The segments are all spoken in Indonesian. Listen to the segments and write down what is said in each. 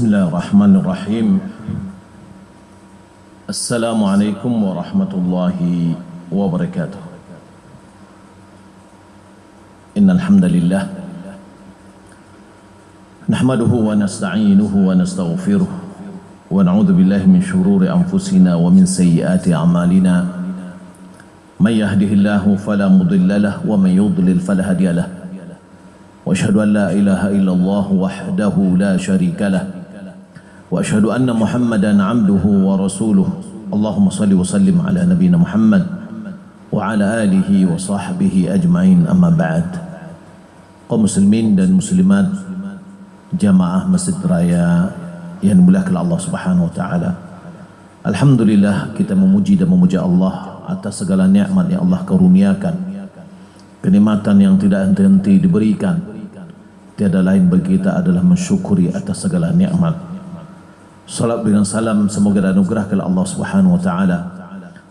Bismillahirrahmanirrahim. Assalamualaikum warahmatullahi wabarakatuh. Innal hamdalillah nahmaduhu wa nasta'inuhu wa nastaghfiruh wa na'udzu billahi min shururi anfusina wa min sayyiati a'malina. May yahdihillahu fala mudilla lahu wa may yudlil fala hadiya lahu. وأشهد أن لا إله إلا الله وحده لا شريك له وأشهد أن محمدا عبده ورسوله اللهم صل وسلم على نبينا محمد وعلى آله وصحبه أجمعين أما بعد. Kaum muslimin dan muslimat jamaah Masjid Raya yang dimuliakan Allah Subhanahu wa taala. Alhamdulillah, kita memuji dan memuja Allah atas segala nikmat yang Allah karuniakan. Kenikmatan yang tidak henti-henti diberikan, tiada lain bagi kita adalah mensyukuri atas segala nikmat. Salat dengan salam semoga dianugerahkan Allah Subhanahu wa taala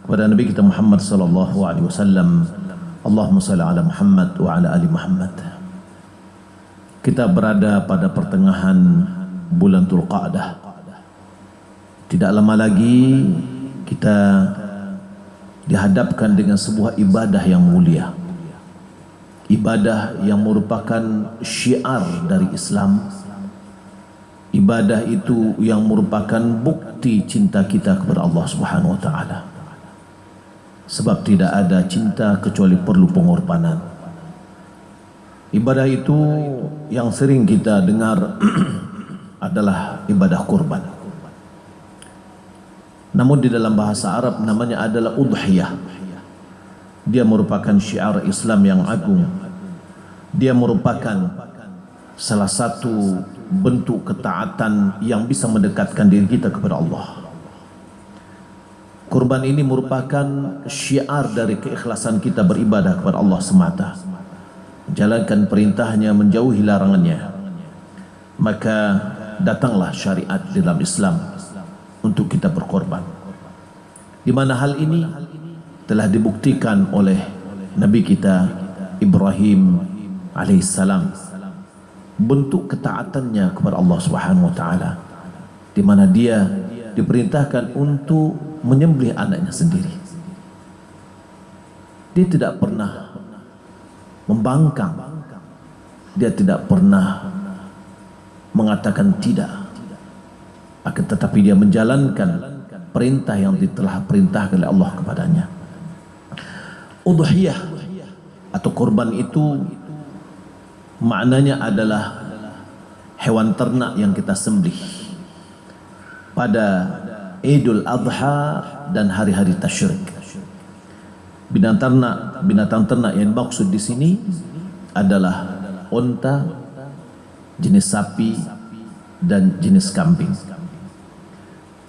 kepada Nabi kita Muhammad sallallahu alaihi wasallam. Allahumma shalli ala Muhammad wa ala ali Muhammad. Kita berada pada pertengahan bulan Dzulqa'dah. Tidak lama lagi kita dihadapkan dengan sebuah ibadah yang mulia. Ibadah yang merupakan syiar dari Islam. Ibadah itu yang merupakan bukti cinta kita kepada Allah Subhanahu wa taala. Sebab tidak ada cinta kecuali perlu pengorbanan. Ibadah itu yang sering kita dengar adalah ibadah kurban. Namun di dalam bahasa Arab namanya adalah udhiyah. Dia merupakan syiar Islam yang agung. Dia merupakan salah satu bentuk ketaatan yang bisa mendekatkan diri kita kepada Allah. Kurban ini merupakan syiar dari keikhlasan kita beribadah kepada Allah semata. Jalankan perintahnya, menjauhi larangannya. Maka datanglah syariat dalam Islam untuk kita berkorban. Di mana hal ini telah dibuktikan oleh Nabi kita Ibrahim alaihissalam, bentuk ketaatannya kepada Allah Subhanahu wa taala, di mana dia diperintahkan untuk menyembelih anaknya sendiri. Dia tidak pernah membangkang, dia tidak pernah mengatakan tidak, akan tetapi dia menjalankan perintah yang telah perintahkan oleh Allah kepadanya. Udhiyah atau kurban itu maknanya adalah hewan ternak yang kita sembelih pada Idul Adha dan hari-hari tasyrik. Binatang ternak yang maksud di sini adalah unta, jenis sapi dan jenis kambing.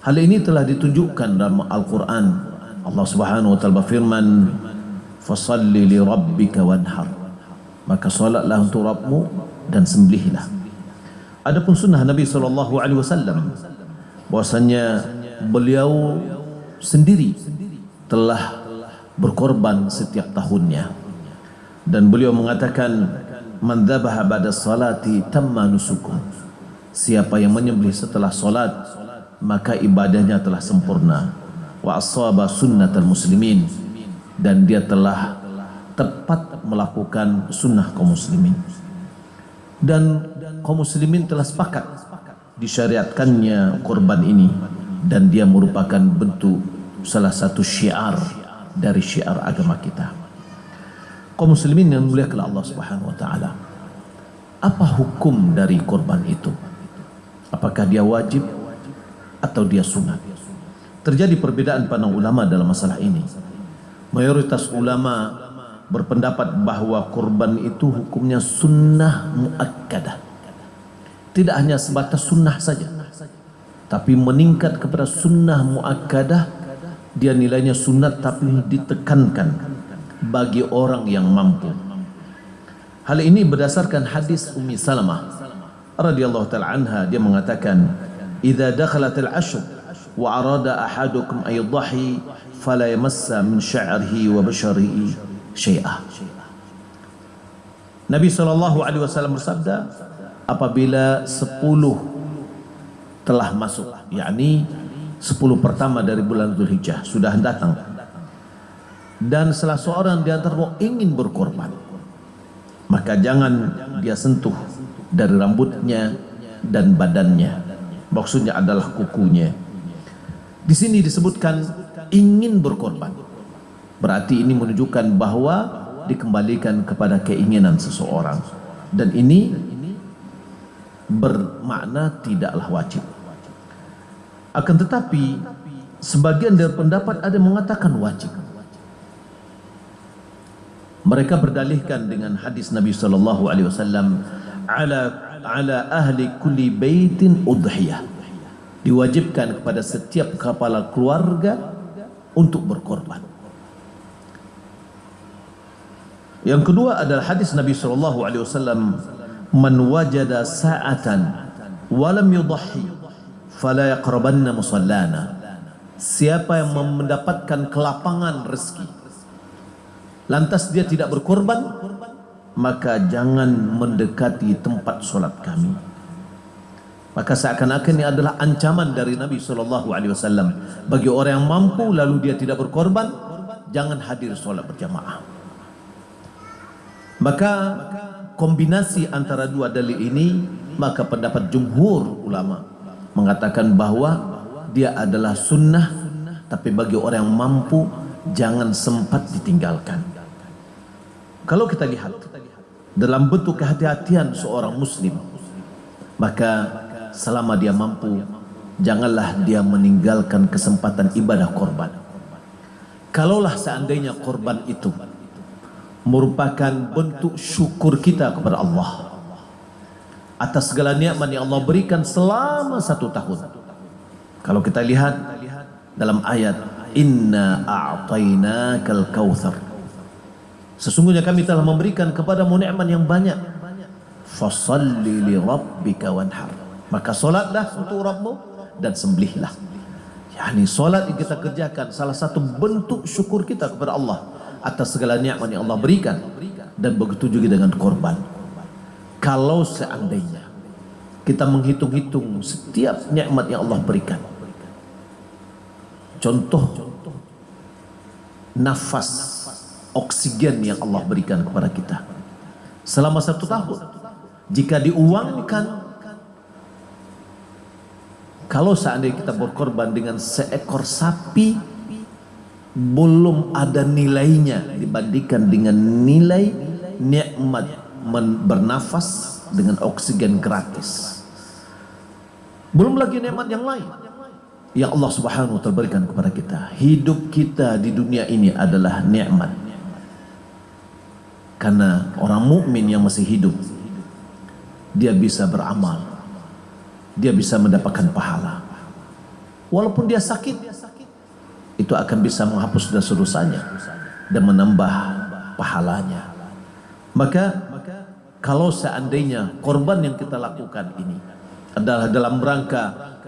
Hal ini telah ditunjukkan dalam Al-Quran. Allah Subhanahu wa taala berfirman, fasalli li rabbika wanhar, maka salatlah untuk Rabbmu dan sembelihlah. Adapun sunnah Nabi SAW bahwasanya beliau sendiri telah berkorban setiap tahunnya, dan beliau mengatakan, man dzabaha ba'da salati tamma nusukum, siapa yang menyembelih setelah salat maka ibadahnya telah sempurna. Wa asaba sunnatal muslimin, dan dia telah tepat melakukan sunnah kaum muslimin. Dan kaum muslimin telah sepakat disyariatkannya korban ini, dan dia merupakan bentuk salah satu syiar dari syiar agama kita. Kaum muslimin yang muliakan Allah Subhanahu wa taala, apa hukum dari korban itu? Apakah dia wajib atau dia sunat? Terjadi perbedaan pandang ulama dalam masalah ini. Mayoritas ulama berpendapat bahwa kurban itu hukumnya sunnah muakkadah. Tidak hanya sebatas sunnah saja, tapi meningkat kepada sunnah muakkadah. Dia nilainya sunat tapi ditekankan bagi orang yang mampu. Hal ini berdasarkan hadis Ummi Salamah radhiyallahu taala anha. Dia mengatakan, idza dakhalatil ashr wa arada ahadukum ay yudhi fala yamassa min sya'rihi wa basharihi syai'ah. Nabi SAW bersabda, apabila 10 telah masuk, yakni 10 pertama dari bulan Dzulhijjah sudah datang. Dan salah seorang di antara ingin berkorban, maka jangan dia sentuh dari rambutnya dan badannya. Maksudnya adalah kukunya. Di sini disebutkan ingin berkorban. Berarti ini menunjukkan bahwa dikembalikan kepada keinginan seseorang. Dan ini bermakna tidaklah wajib. Akan tetapi sebagian dari pendapat ada yang mengatakan wajib. Mereka berdalihkan dengan hadis Nabi sallallahu alaihi wasallam, ala ahli kulli baitin udhiyah. Diwajibkan kepada setiap kepala keluarga untuk berkorban. Yang kedua adalah hadis Nabi sallallahu alaihi wasallam, man wajada sa'atan wa lam yudhi fala yaqrabanna musallana. Siapa yang mendapatkan kelapangan rezeki lantas dia tidak berkorban, maka jangan mendekati tempat solat kami. Maka seakan-akan ini adalah ancaman dari Nabi SAW bagi orang yang mampu lalu dia tidak berkorban, jangan hadir solat berjamaah. Maka kombinasi antara dua dalil ini, maka pendapat jumhur ulama mengatakan bahwa dia adalah sunnah, tapi bagi orang yang mampu jangan sempat ditinggalkan. Kalau kita lihat dalam bentuk kehati-hatian seorang muslim, maka selama dia mampu, janganlah dia meninggalkan kesempatan ibadah korban. Kalaulah seandainya korban itu merupakan bentuk syukur kita kepada Allah atas segala nikmat yang Allah berikan selama 1 tahun. Kalau kita lihat dalam ayat, inna a'tainakal kautsar, sesungguhnya kami telah memberikan kepadamu nikmat yang banyak. Fashalli li rabbika wanhar, maka solatlah untuk Rabbmu dan sembelihlah. Yani solat yang kita kerjakan salah satu bentuk syukur kita kepada Allah atas segala nikmat yang Allah berikan, dan begitu juga dengan korban. Kalau seandainya kita menghitung-hitung setiap nikmat yang Allah berikan, contoh nafas oksigen yang Allah berikan kepada kita selama 1 tahun, jika diuangkan, kalau seandainya kita berkorban dengan seekor sapi, belum ada nilainya dibandingkan dengan nilai nikmat bernafas dengan oksigen gratis. Belum lagi nikmat yang lain yang Allah Subhanahu wa taala berikan kepada kita. Hidup kita di dunia ini adalah nikmat. Karena orang mukmin yang masih hidup, dia bisa beramal, dia bisa mendapatkan pahala. Walaupun dia sakit, itu akan bisa menghapus dosa-dosanya dan menambah pahalanya. Maka kalau seandainya korban yang kita lakukan ini adalah dalam rangka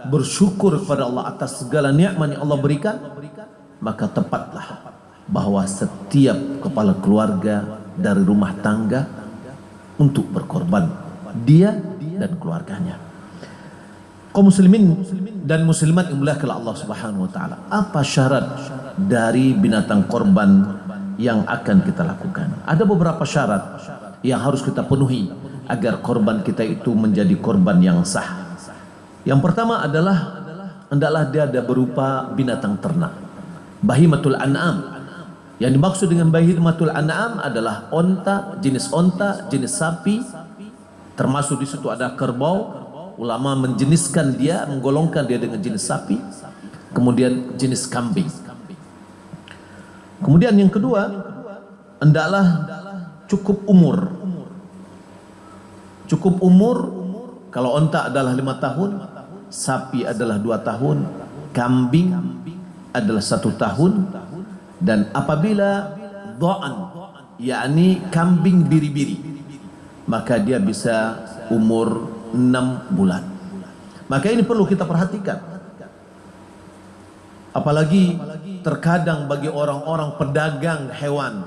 bersyukur kepada Allah atas segala nikmat yang Allah berikan, maka tepatlah bahwa setiap kepala keluarga dari rumah tangga untuk berkorban, dia dan keluarganya. Kaum muslimin dan muslimat yang dimuliakan Allah Subhanahu wa taala, apa syarat dari binatang korban yang akan kita lakukan? Ada beberapa syarat yang harus kita penuhi agar korban kita itu menjadi korban yang sah. Yang pertama adalah hendaklah dia ada berupa binatang ternak, bahimatul an'am. Yang dimaksud dengan bahimatul an'am adalah onta, jenis sapi, termasuk di situ ada kerbau. Ulama menjeniskan dia, menggolongkan dia dengan jenis sapi, kemudian jenis kambing. Kemudian yang kedua, hendaklah cukup umur. Cukup umur, kalau onta adalah 5 tahun, sapi adalah 2 tahun, kambing adalah 1 tahun, dan apabila dha'an, yakni kambing biri-biri, maka dia bisa umur 6 bulan. Maka ini perlu kita perhatikan. Apalagi terkadang bagi orang-orang pedagang hewan,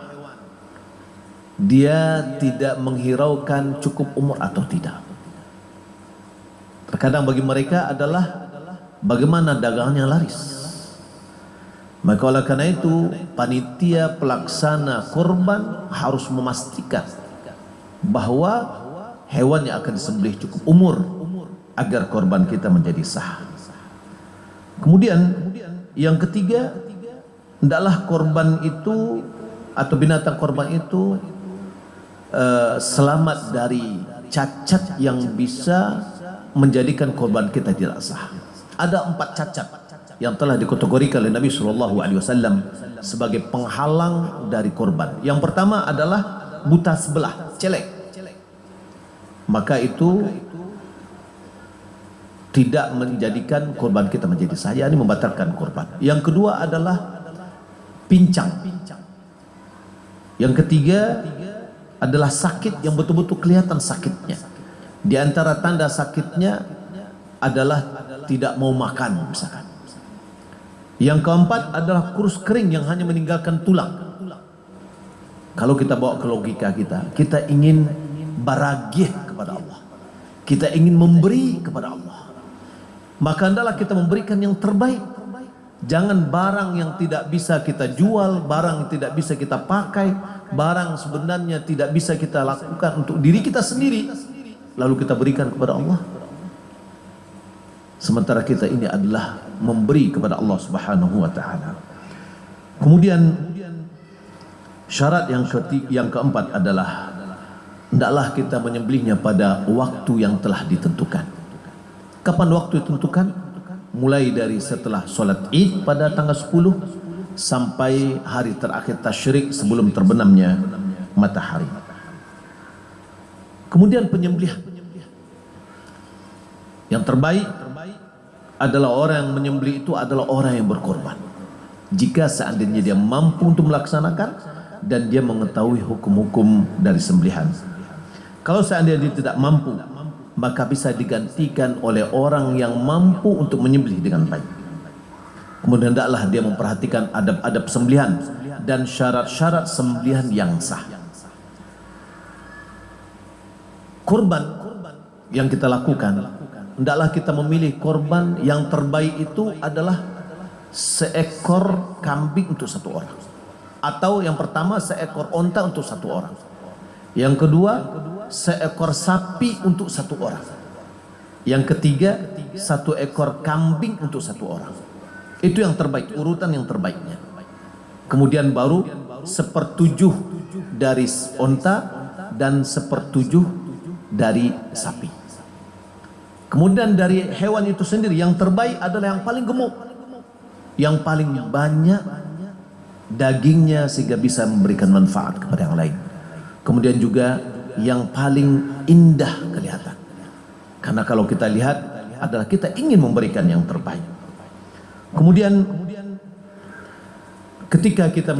dia tidak menghiraukan cukup umur atau tidak. Terkadang bagi mereka adalah bagaimana dagangannya laris. Maka oleh karena itu panitia pelaksana kurban harus memastikan bahwa hewan yang akan disembelih cukup umur agar korban kita menjadi sah. Kemudian yang ketiga, hendaklah korban itu atau binatang korban itu selamat dari cacat yang bisa menjadikan korban kita tidak sah. Ada 4 cacat yang telah dikategorikan oleh Nabi SAW sebagai penghalang dari korban. Yang pertama adalah buta sebelah, celek. Maka itu tidak menjadikan korban kita menjadi sah, ini membatalkan korban. Yang kedua adalah pincang. Yang ketiga adalah sakit yang betul-betul kelihatan sakitnya. Di antara tanda sakitnya adalah tidak mau makan misalkan. Yang keempat adalah kurus kering yang hanya meninggalkan tulang. Kalau kita bawa ke logika kita ingin baragih kepada Allah, kita ingin memberi kepada Allah, maka hendaklah kita memberikan yang terbaik. Jangan barang yang tidak bisa kita jual, barang yang tidak bisa kita pakai, barang sebenarnya tidak bisa kita lakukan untuk diri kita sendiri, lalu kita berikan kepada Allah. Sementara kita ini adalah memberi kepada Allah Subhanahu wa taala. Kemudian syarat yang keempat adalah hendaklah kita menyembelihnya pada waktu yang telah ditentukan. Kapan waktu ditentukan? Mulai dari setelah solat Id pada tanggal 10 sampai hari terakhir tasyrik sebelum terbenamnya matahari. Kemudian penyembelihan yang terbaik adalah orang yang menyembelih itu adalah orang yang berkorban. Jika seandainya dia mampu untuk melaksanakan dan dia mengetahui hukum-hukum dari sembelihan. Kalau seandainya dia tidak mampu, maka bisa digantikan oleh orang yang mampu untuk menyembelih dengan baik. Kemudian hendaklah dia memperhatikan adab-adab sembelihan dan syarat-syarat sembelihan yang sah. Kurban yang kita lakukan, hendaklah kita memilih korban yang terbaik itu adalah seekor kambing untuk satu orang, atau yang pertama seekor onta untuk satu orang, yang kedua seekor sapi untuk satu orang, yang ketiga satu ekor kambing untuk satu orang. Itu yang terbaik, urutan yang terbaiknya. Kemudian baru 1/7 dari onta dan 1/7 dari sapi. Kemudian dari hewan itu sendiri yang terbaik adalah yang paling gemuk, yang paling banyak dagingnya sehingga bisa memberikan manfaat kepada yang lain. Kemudian juga yang paling indah kelihatan, karena kalau kita lihat adalah kita ingin memberikan yang terbaik. Kemudian ketika kita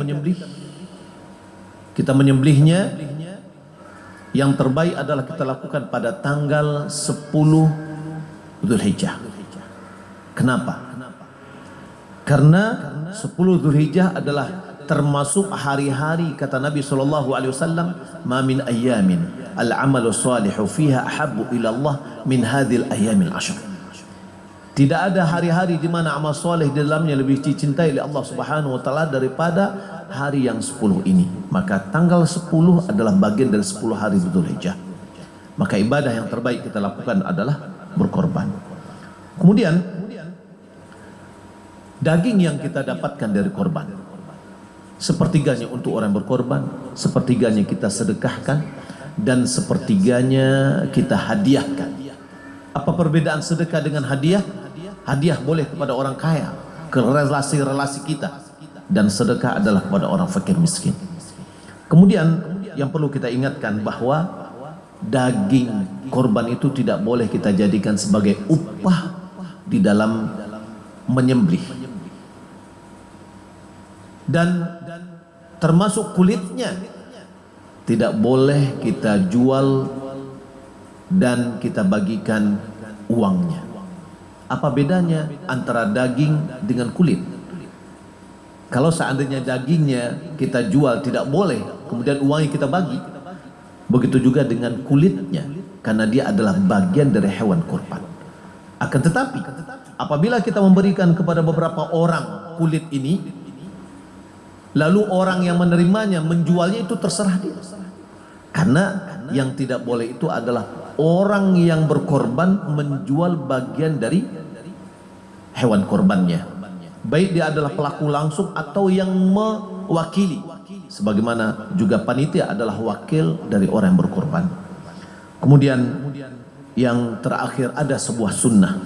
menyembelihnya yang terbaik adalah kita lakukan pada tanggal 10 Dzulhijjah. Kenapa? Karena 10 Dzulhijjah adalah termasuk hari-hari kata Nabi SAW, "Ma min ayyamin al-amalu salihu fiha ahabbu ila Allah min hadhil ayyamil ashr." Tidak ada hari-hari di mana amal soleh di dalamnya lebih dicintai oleh Allah Subhanahu wa taala daripada hari yang 10 ini. Maka tanggal 10 adalah bagian dari 10 hari Dzulhijjah. Maka ibadah yang terbaik kita lakukan adalah berkorban. Kemudian daging yang kita dapatkan dari korban, sepertiganya untuk orang berkorban, sepertiganya kita sedekahkan, dan sepertiganya kita hadiahkan. Apa perbedaan sedekah dengan hadiah? Hadiah boleh kepada orang kaya, ke relasi-relasi kita, dan sedekah adalah kepada orang fakir miskin. Kemudian yang perlu kita ingatkan bahwa daging korban itu tidak boleh kita jadikan sebagai upah di dalam menyembelih, dan termasuk kulitnya tidak boleh kita jual dan kita bagikan uangnya. Apa bedanya antara daging dengan kulit? Kalau seandainya dagingnya kita jual tidak boleh, kemudian uangnya kita bagi. Begitu juga dengan kulitnya, karena dia adalah bagian dari hewan kurban. Akan tetapi apabila kita memberikan kepada beberapa orang kulit ini, lalu orang yang menerimanya menjualnya, itu terserah dia. Karena yang tidak boleh itu adalah orang yang berkorban menjual bagian dari hewan korbannya, baik dia adalah pelaku langsung atau yang mewakili, sebagaimana juga panitia adalah wakil dari orang yang berkorban. Kemudian yang terakhir, ada sebuah sunnah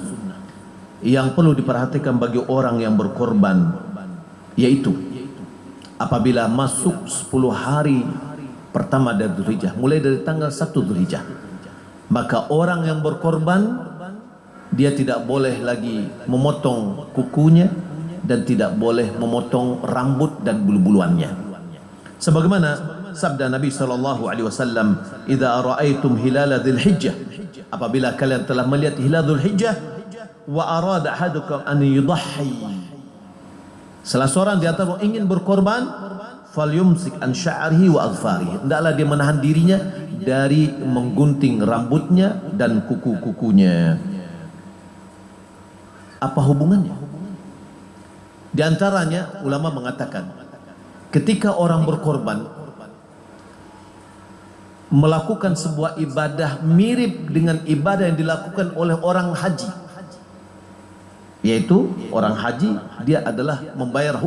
yang perlu diperhatikan bagi orang yang berkorban, yaitu apabila masuk 10 hari pertama dari Dzulhijjah, mulai dari tanggal 1 Dzulhijjah, maka orang yang berkorban dia tidak boleh lagi memotong kukunya dan tidak boleh memotong rambut dan bulu-buluannya. Sebagaimana sabda Nabi SAW, "Idza ra'aitum hilala Dzulhijjah," apabila kalian telah melihat hilal Dzulhijjah, "wa arada ahadukum an yudahhi," salah seorang di antara ingin berkorban, falyumsik an sya'rihi wa adfarihi, hendaklah dia menahan dirinya dari menggunting rambutnya dan kuku-kukunya. Apa hubungannya? Di antaranya ulama mengatakan, ketika orang berkorban melakukan sebuah ibadah mirip dengan ibadah yang dilakukan oleh orang haji, yaitu orang haji dia adalah membayar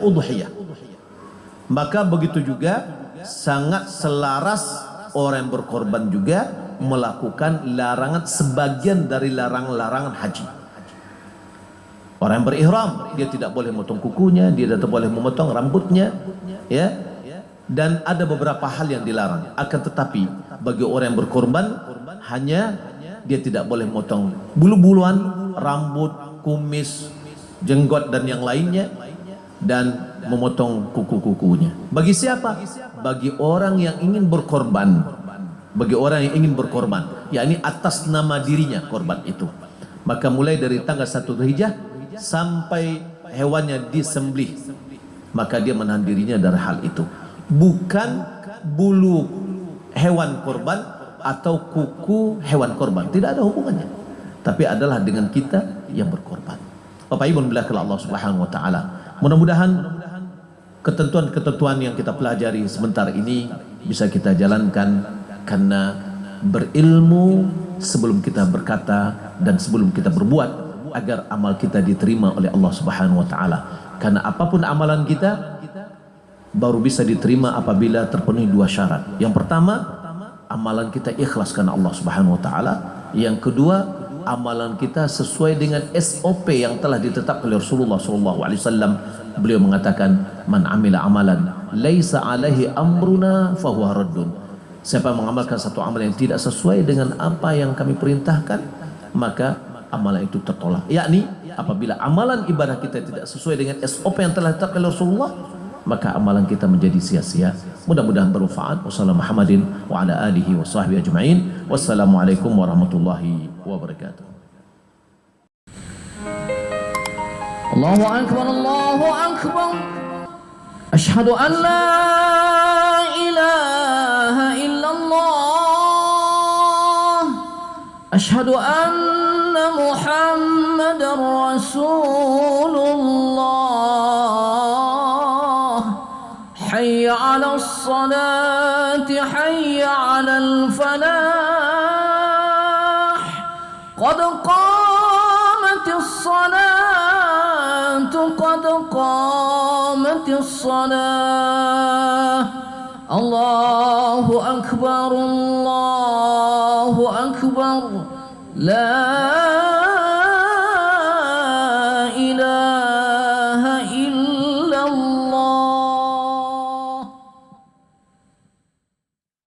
udhiyah, maka begitu juga sangat selaras orang yang berkorban juga melakukan larangan, sebagian dari larangan haji. Orang yang berihram dia tidak boleh memotong kukunya, dia tidak boleh memotong rambutnya, ya, dan ada beberapa hal yang dilarang. Akan tetapi bagi orang yang berkorban, hanya dia tidak boleh memotong bulu-buluan, rambut, kumis, jenggot dan yang lainnya, dan memotong kuku-kukunya. Bagi siapa? Bagi orang yang ingin berkorban, bagi orang yang ingin berkorban, yakni atas nama dirinya korban itu. Maka mulai dari tanggal 1 Dzulhijjah sampai hewannya disembelih, maka dia menahan dirinya dari hal itu. Bukan bulu hewan korban atau kuku hewan korban, tidak ada hubungannya, tapi adalah dengan kita yang berkorban. Bapak Ibu bilahkan Allah Subhanahu wa taala, mudah-mudahan ketentuan-ketentuan yang kita pelajari sebentar ini bisa kita jalankan, karena berilmu sebelum kita berkata dan sebelum kita berbuat, agar amal kita diterima oleh Allah Subhanahu wa taala. Karena apapun amalan kita baru bisa diterima apabila terpenuhi 2 syarat. Yang pertama, amalan kita ikhlas karena Allah Subhanahu wa taala. Yang kedua, amalan kita sesuai dengan SOP yang telah ditetapkan oleh Rasulullah SAW. Beliau mengatakan, "Man amila amalan laisa alaihi amruna fahuwa raddun." Siapa yang mengamalkan satu amalan yang tidak sesuai dengan apa yang kami perintahkan, maka amalan itu tertolak. Yakni apabila amalan ibadah kita tidak sesuai dengan SOP yang telah ditetapkan oleh Rasulullah, maka amalan kita menjadi sia-sia. Mudah-mudahan bermanfaat. Wassalamualaikum Muhammadin wa ala alihi wa sahbihi ajma'in. Wassalamualaikum warahmatullahi wabarakatuh. Allahu akbar, Allahu akbar. Asyhadu an la ilaha illallah. Asyhadu anna Muhammadar Rasulullah. Hayya 'alas salati, hayya 'alal falah. Qad qamatis salatu, qad qamatis salah. Allahu akbar, Allahu akbar. La